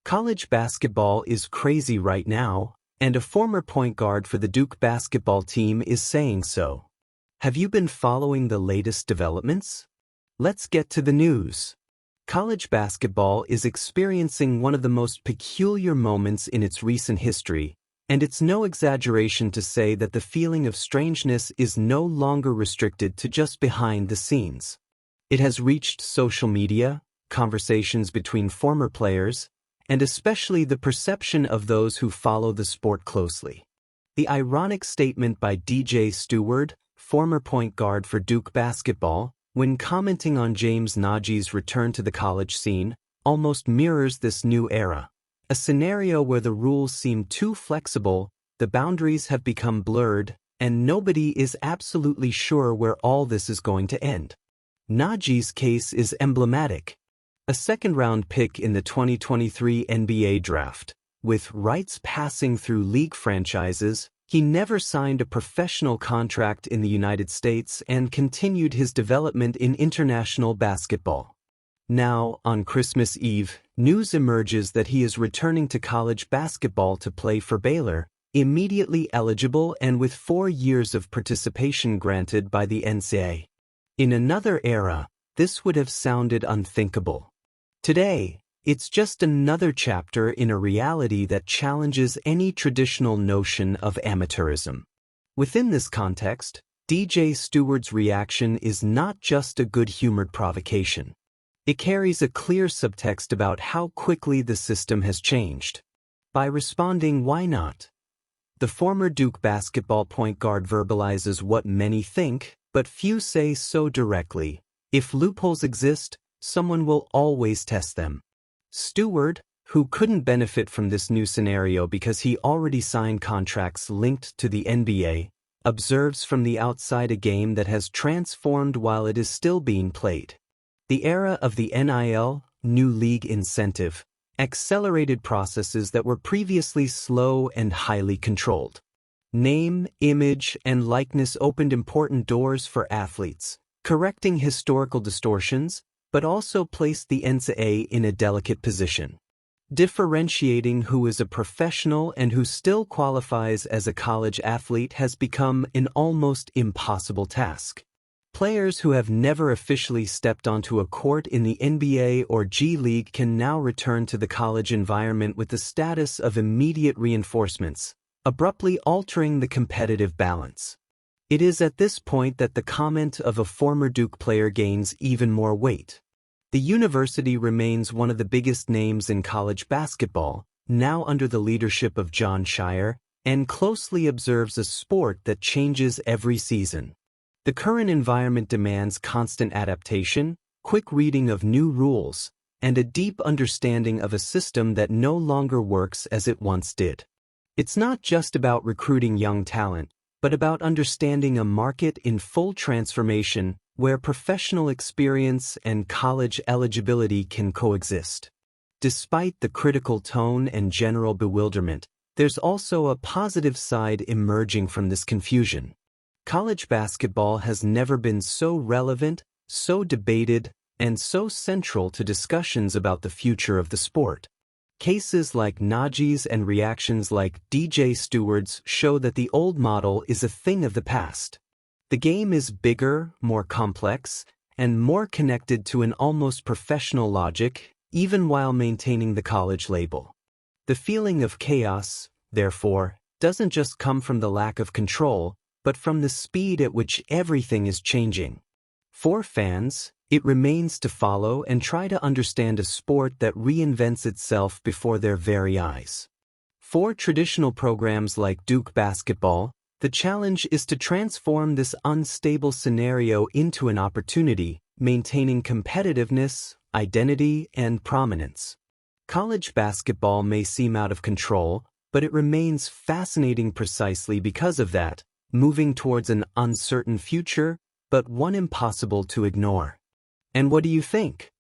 College basketball is crazy right now, and a former point guard for the Duke basketball team is saying so. Have you been following the latest developments? Let's get to the news. College basketball is experiencing one of the most peculiar moments in its recent history, and it's no exaggeration to say that the feeling of strangeness is no longer restricted to just behind the scenes. It has reached social media, conversations between former players, and especially the perception of those who follow the sport closely. The ironic statement by DJ Steward, former point guard for Duke basketball, when commenting on James Najee's return to the college scene, almost mirrors this new era. A scenario where the rules seem too flexible, the boundaries have become blurred, and nobody is absolutely sure where all this is going to end. Najee's case is emblematic. A second-round pick in the 2023 NBA draft. With rights passing through league franchises, he never signed a professional contract in the United States and continued his development in international basketball. Now, on Christmas Eve, news emerges that he is returning to college basketball to play for Baylor, immediately eligible and with 4 years of participation granted by the NCAA. In another era, this would have sounded unthinkable. Today, it's just another chapter in a reality that challenges any traditional notion of amateurism. Within this context, DJ Steward's reaction is not just a good-humored provocation. It carries a clear subtext about how quickly the system has changed. By responding, "Why not?" the former Duke basketball point guard verbalizes what many think, but few say so directly. If loopholes exist, someone will always test them. Steward, who couldn't benefit from this new scenario because he already signed contracts linked to the NBA, observes from the outside a game that has transformed while it is still being played. The era of the NIL, new league incentive, accelerated processes that were previously slow and highly controlled. Name, image, and likeness opened important doors for athletes, correcting historical distortions, but also placed the NCAA in a delicate position. Differentiating who is a professional and who still qualifies as a college athlete has become an almost impossible task. Players who have never officially stepped onto a court in the NBA or G League can now return to the college environment with the status of immediate reinforcements, abruptly altering the competitive balance. It is at this point that the comment of a former Duke player gains even more weight. The university remains one of the biggest names in college basketball, now under the leadership of Jon Scheyer, and closely observes a sport that changes every season. The current environment demands constant adaptation, quick reading of new rules, and a deep understanding of a system that no longer works as it once did. It's not just about recruiting young talent, but about understanding a market in full transformation where professional experience and college eligibility can coexist. Despite the critical tone and general bewilderment, there's also a positive side emerging from this confusion. College basketball has never been so relevant, so debated, and so central to discussions about the future of the sport. Cases like Najee's and reactions like DJ Steward's show that the old model is a thing of the past. The game is bigger, more complex, and more connected to an almost professional logic, even while maintaining the college label. The feeling of chaos, therefore, doesn't just come from the lack of control, but from the speed at which everything is changing. For fans, it remains to follow and try to understand a sport that reinvents itself before their very eyes. For traditional programs like Duke basketball, the challenge is to transform this unstable scenario into an opportunity, maintaining competitiveness, identity, and prominence. College basketball may seem out of control, but it remains fascinating precisely because of that, moving towards an uncertain future, but one impossible to ignore. And what do you think?